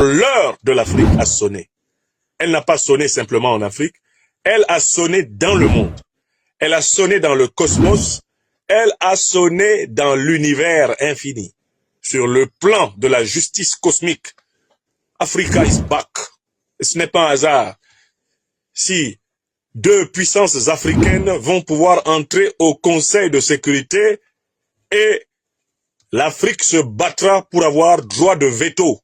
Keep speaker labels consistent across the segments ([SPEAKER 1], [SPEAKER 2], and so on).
[SPEAKER 1] L'heure de l'Afrique a sonné. Elle n'a pas sonné simplement en Afrique, elle a sonné dans le monde. Elle a sonné dans le cosmos, elle a sonné dans l'univers infini. Sur le plan de la justice cosmique, Africa is back. Et ce n'est pas un hasard si deux puissances africaines vont pouvoir entrer au Conseil de sécurité et l'Afrique se battra pour avoir droit de veto,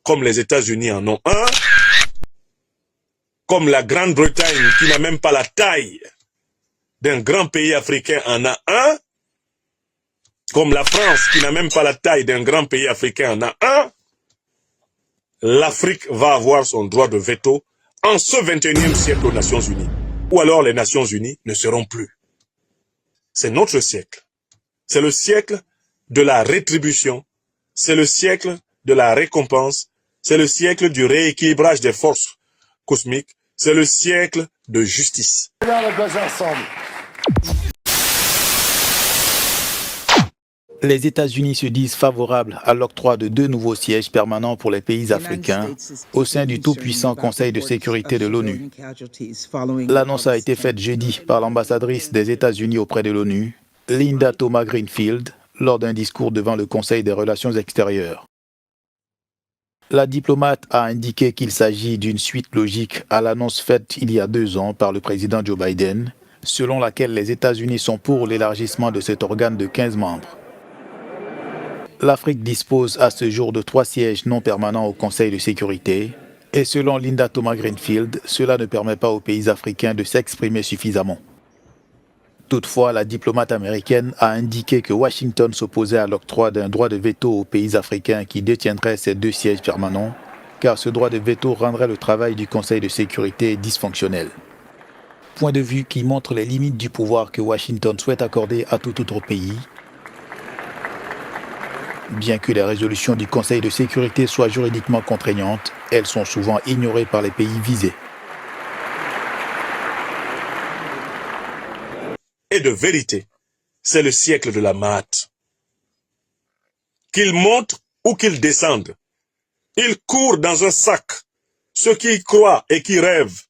[SPEAKER 1] comme les États-Unis en ont un, comme la Grande-Bretagne qui n'a même pas la taille d'un grand pays africain en a un, comme la France qui n'a même pas la taille d'un grand pays africain en a un. L'Afrique va avoir son droit de veto en ce 21e siècle aux Nations Unies. Ou alors les Nations Unies ne seront plus. C'est notre siècle. C'est le siècle de la rétribution. C'est le siècle de la récompense. C'est le siècle du rééquilibrage des forces cosmiques. C'est le siècle de justice.
[SPEAKER 2] Les États-Unis se disent favorables à l'octroi de 2 nouveaux sièges permanents pour les pays africains au sein du tout-puissant Conseil de sécurité de l'ONU. L'annonce a été faite jeudi par l'ambassadrice des États-Unis auprès de l'ONU, Linda Thomas-Greenfield, lors d'un discours devant le Conseil des relations extérieures. La diplomate a indiqué qu'il s'agit d'une suite logique à l'annonce faite il y a 2 ans par le président Joe Biden, selon laquelle les États-Unis sont pour l'élargissement de cet organe de 15 membres. L'Afrique dispose à ce jour de 3 sièges non permanents au Conseil de sécurité et selon Linda Thomas-Greenfield, cela ne permet pas aux pays africains de s'exprimer suffisamment. Toutefois, la diplomate américaine a indiqué que Washington s'opposait à l'octroi d'un droit de veto aux pays africains qui détiendraient ces 2 sièges permanents, car ce droit de veto rendrait le travail du Conseil de sécurité dysfonctionnel. Point de vue qui montre les limites du pouvoir que Washington souhaite accorder à tout autre pays. Bien que les résolutions du Conseil de sécurité soient juridiquement contraignantes, elles sont souvent ignorées par les pays visés.
[SPEAKER 1] Et de vérité, c'est le siècle de la Mahat. Qu'ils montent ou qu'ils descendent, ils courent dans un sac, ceux qui y croient et qui rêvent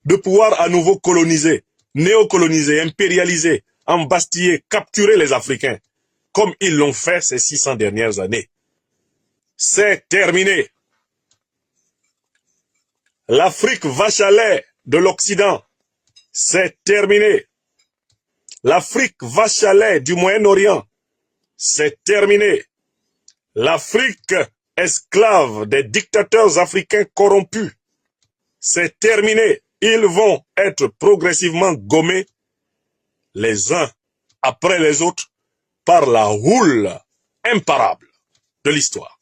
[SPEAKER 1] de pouvoir à nouveau coloniser, néocoloniser, impérialiser, embastiller, capturer les Africains, comme ils l'ont fait ces 600 dernières années. C'est terminé. L'Afrique vache à lait de l'Occident, c'est terminé. L'Afrique vache à lait du Moyen-Orient, c'est terminé. L'Afrique esclave des dictateurs africains corrompus, c'est terminé. Ils vont être progressivement gommés les uns après les autres par la houle imparable de l'histoire.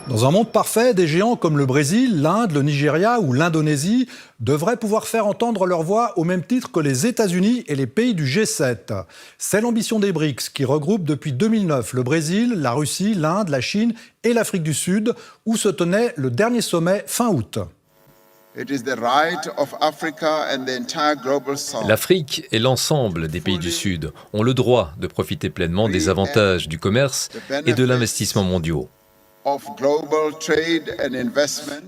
[SPEAKER 3] Dans un monde parfait, des géants comme le Brésil, l'Inde, le Nigeria ou l'Indonésie devraient pouvoir faire entendre leur voix au même titre que les États-Unis et les pays du G7. C'est l'ambition des BRICS qui regroupent depuis 2009 le Brésil, la Russie, l'Inde, la Chine et l'Afrique du Sud, où se tenait le dernier sommet fin août.
[SPEAKER 4] L'Afrique et l'ensemble des pays du Sud ont le droit de profiter pleinement des avantages du commerce et de l'investissement mondiaux.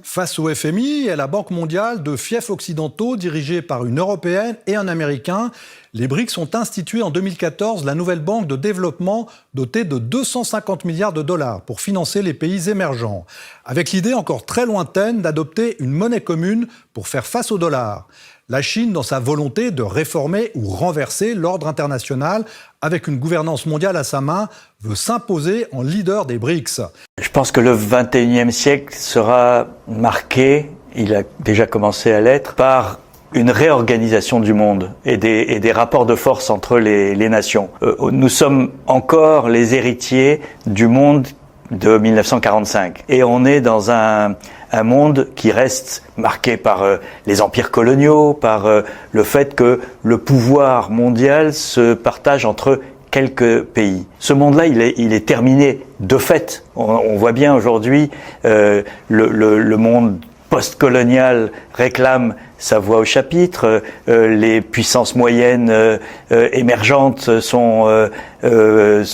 [SPEAKER 3] Face au FMI et à la Banque mondiale, de fiefs occidentaux dirigés par une Européenne et un Américain, les BRICS ont institué en 2014 la nouvelle banque de développement dotée de 250 milliards de dollars pour financer les pays émergents, avec l'idée encore très lointaine d'adopter une monnaie commune pour faire face au dollar. La Chine, dans sa volonté de réformer ou renverser l'ordre international avec une gouvernance mondiale à sa main, veut s'imposer en leader des BRICS.
[SPEAKER 5] Je pense que le XXIe siècle sera marqué, il a déjà commencé à l'être, par une réorganisation du monde et des rapports de force entre les nations. Nous sommes encore les héritiers du monde de 1945 et on est dans un monde qui reste marqué par les empires coloniaux, par le fait que le pouvoir mondial se partage entre quelques pays. Ce monde-là, il est terminé de fait. On voit bien aujourd'hui le monde post-coloniale réclame sa voix au chapitre, les puissances moyennes émergentes se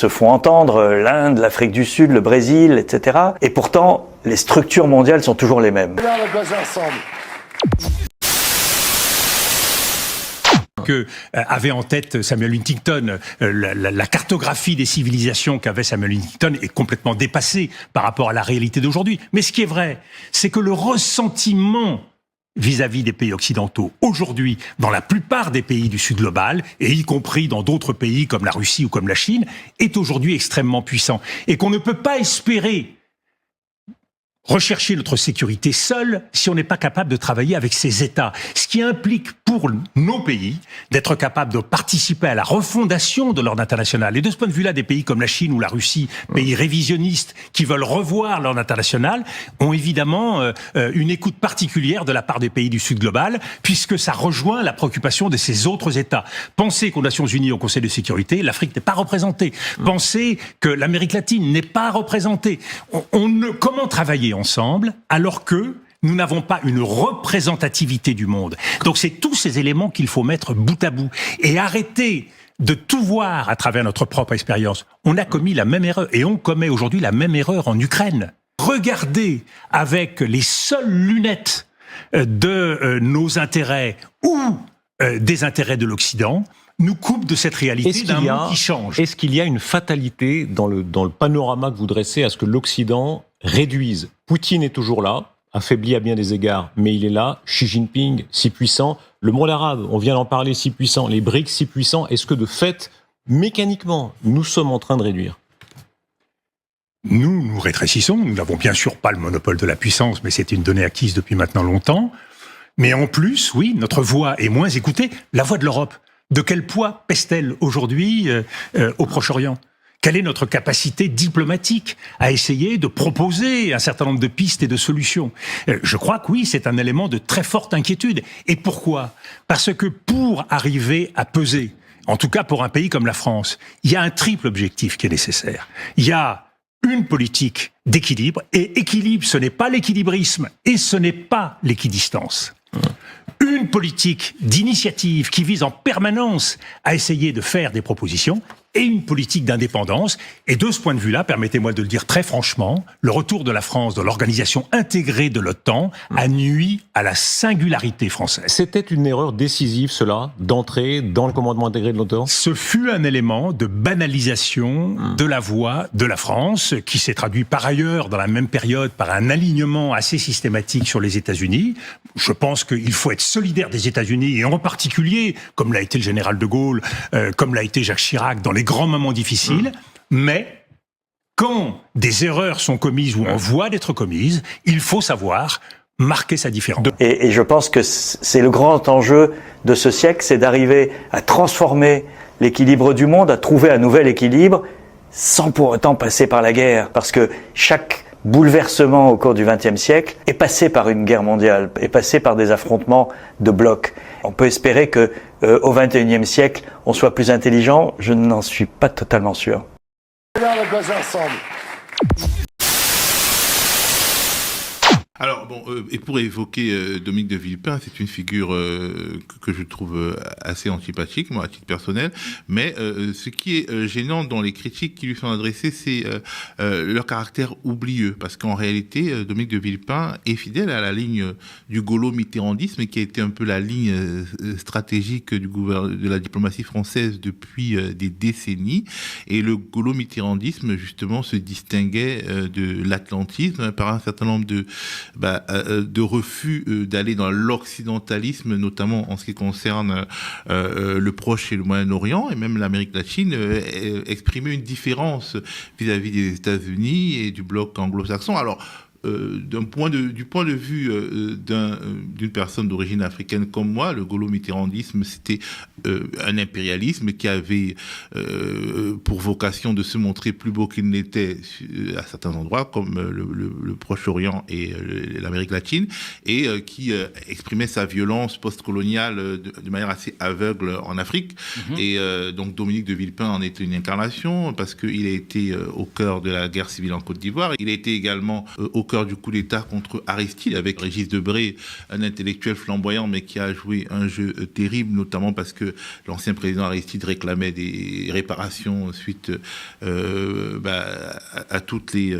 [SPEAKER 5] font entendre, l'Inde, l'Afrique du Sud, le Brésil, etc. Et pourtant, les structures mondiales sont toujours les mêmes.
[SPEAKER 6] Que avait en tête Samuel Huntington, la cartographie des civilisations qu'avait Samuel Huntington est complètement dépassée par rapport à la réalité d'aujourd'hui. Mais ce qui est vrai, c'est que le ressentiment vis-à-vis des pays occidentaux, aujourd'hui, dans la plupart des pays du Sud global, et y compris dans d'autres pays comme la Russie ou comme la Chine, est aujourd'hui extrêmement puissant. Et qu'on ne peut pas espérer rechercher notre sécurité seul si on n'est pas capable de travailler avec ces États. Ce qui implique pour nos pays d'être capable de participer à la refondation de l'ordre international. Et de ce point de vue-là, des pays comme la Chine ou la Russie, pays révisionnistes qui veulent revoir l'ordre international, ont évidemment une écoute particulière de la part des pays du Sud global, puisque ça rejoint la préoccupation de ces autres États. Pensez qu'aux Nations Unies, au Conseil de sécurité, l'Afrique n'est pas représentée. Pensez que l'Amérique latine n'est pas représentée. Comment travailler ensemble alors que nous n'avons pas une représentativité du monde. Donc c'est tous ces éléments qu'il faut mettre bout à bout et arrêter de tout voir à travers notre propre expérience. On a commis la même erreur et on commet aujourd'hui la même erreur en Ukraine. Regardez avec les seules lunettes de nos intérêts ou des intérêts de l'Occident nous coupe de cette réalité d'un monde qui change.
[SPEAKER 7] Est-ce qu'il y a une fatalité dans le panorama que vous dressez à ce que l'Occident réduise? Poutine est toujours là, affaibli à bien des égards, mais il est là. Xi Jinping, si puissant. Le monde arabe, on vient d'en parler, si puissant. Les BRICS, si puissants. Est-ce que de fait, mécaniquement, nous sommes en train de réduire?
[SPEAKER 6] Nous rétrécissons. Nous n'avons bien sûr pas le monopole de la puissance, mais c'est une donnée acquise depuis maintenant longtemps. Mais en plus, oui, notre voix est moins écoutée. La voix de l'Europe. De quel poids pèse-t-elle aujourd'hui au Proche-Orient ? Quelle est notre capacité diplomatique à essayer de proposer un certain nombre de pistes et de solutions? Je crois que oui, c'est un élément de très forte inquiétude. Et pourquoi? Parce que pour arriver à peser, en tout cas pour un pays comme la France, il y a un triple objectif qui est nécessaire. Il y a une politique d'équilibre, et équilibre, ce n'est pas l'équilibrisme, et ce n'est pas l'équidistance. Une politique d'initiative qui vise en permanence à essayer de faire des propositions et une politique d'indépendance. Et de ce point de vue-là, permettez-moi de le dire très franchement, le retour de la France dans l'organisation intégrée de l'OTAN a nui à la singularité française.
[SPEAKER 7] C'était une erreur décisive, cela, d'entrer dans le commandement intégré de l'OTAN?
[SPEAKER 6] Ce fut un élément de banalisation de la voix de la France, qui s'est traduit par ailleurs, dans la même période, par un alignement assez systématique sur les États-Unis. Je pense qu'il faut être solidaire des États-Unis, et en particulier, comme l'a été le général de Gaulle, comme l'a été Jacques Chirac, dans les grands moments difficiles, mais quand des erreurs sont commises ou en voie d'être commises, il faut savoir marquer sa différence.
[SPEAKER 5] Et je pense que c'est le grand enjeu de ce siècle, c'est d'arriver à transformer l'équilibre du monde, à trouver un nouvel équilibre, sans pour autant passer par la guerre. Parce que chaque bouleversement au cours du XXe siècle est passé par une guerre mondiale, est passé par des affrontements de blocs. On peut espérer que au XXIe siècle, on soit plus intelligent. Je n'en suis pas totalement sûr.
[SPEAKER 8] Alors bon, et pour évoquer Dominique de Villepin, c'est une figure que je trouve assez antipathique, moi à titre personnel, mais ce qui est gênant dans les critiques qui lui sont adressées, c'est leur caractère oublieux, parce qu'en réalité, Dominique de Villepin est fidèle à la ligne du gaulo-mitterrandisme, qui a été un peu la ligne stratégique de la diplomatie française depuis des décennies, et le gaulo-mitterrandisme justement se distinguait de l'atlantisme par un certain nombre de refus d'aller dans l'occidentalisme, notamment en ce qui concerne le Proche et le Moyen-Orient, et même l'Amérique latine, exprimer une différence vis-à-vis des États-Unis et du bloc anglo-saxon. Alors, du point de vue d'une personne d'origine africaine comme moi, le gaulo-mitterrandisme, c'était un impérialisme qui avait pour vocation de se montrer plus beau qu'il n'était à certains endroits, comme le Proche-Orient et l'Amérique latine, et qui exprimait sa violence post-coloniale de manière assez aveugle en Afrique. Et donc Dominique de Villepin en était une incarnation, parce qu'il a été au cœur de la guerre civile en Côte d'Ivoire. Il a été également au cœur du coup d'État contre Aristide, avec Régis Debray, un intellectuel flamboyant, mais qui a joué un jeu terrible, notamment parce que l'ancien président Aristide réclamait des réparations suite à toutes les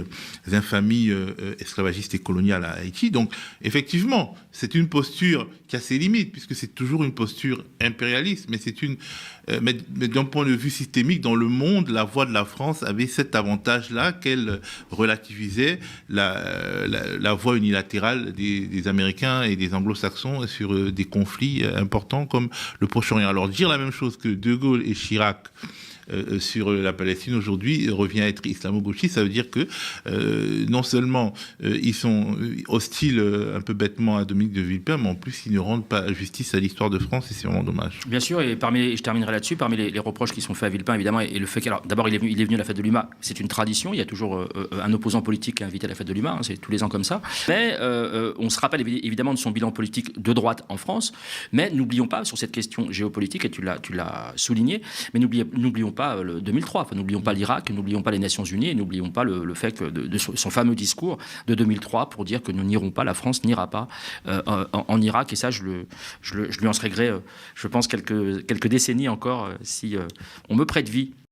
[SPEAKER 8] infamies esclavagistes et coloniales à Haïti. Donc, effectivement, c'est une posture qui a ses limites, puisque c'est toujours une posture impérialiste, mais c'est mais d'un point de vue systémique, dans le monde, la voix de la France avait cet avantage-là qu'elle relativisait la voix unilatérale des Américains et des Anglo-Saxons sur des conflits importants comme le Proche-Orient. Alors dire la même chose que De Gaulle et Chirac sur la Palestine aujourd'hui revient à être islamo-gauchiste. Ça veut dire que non seulement ils sont hostiles un peu bêtement à Dominique de Villepin, mais en plus ils ne rendent pas justice à l'histoire de France et c'est vraiment dommage.
[SPEAKER 9] Bien sûr, et je terminerai là-dessus, parmi les reproches qui sont faits à Villepin, évidemment, et le fait qu'il d'abord il est venu à la fête de l'UMA, c'est une tradition, il y a toujours un opposant politique qui est invité à la fête de l'UMA, c'est tous les ans comme ça, mais on se rappelle évidemment de son bilan politique de droite en France, mais n'oublions pas sur cette question géopolitique, et tu l'as souligné, mais n'oublions pas le 2003, enfin, n'oublions pas l'Irak, n'oublions pas les Nations Unies, et n'oublions pas le fait que de son fameux discours de 2003 pour dire que nous n'irons pas, la France n'ira pas en Irak, et ça je lui en serais gré, je pense, quelques décennies encore, si on me prête vie.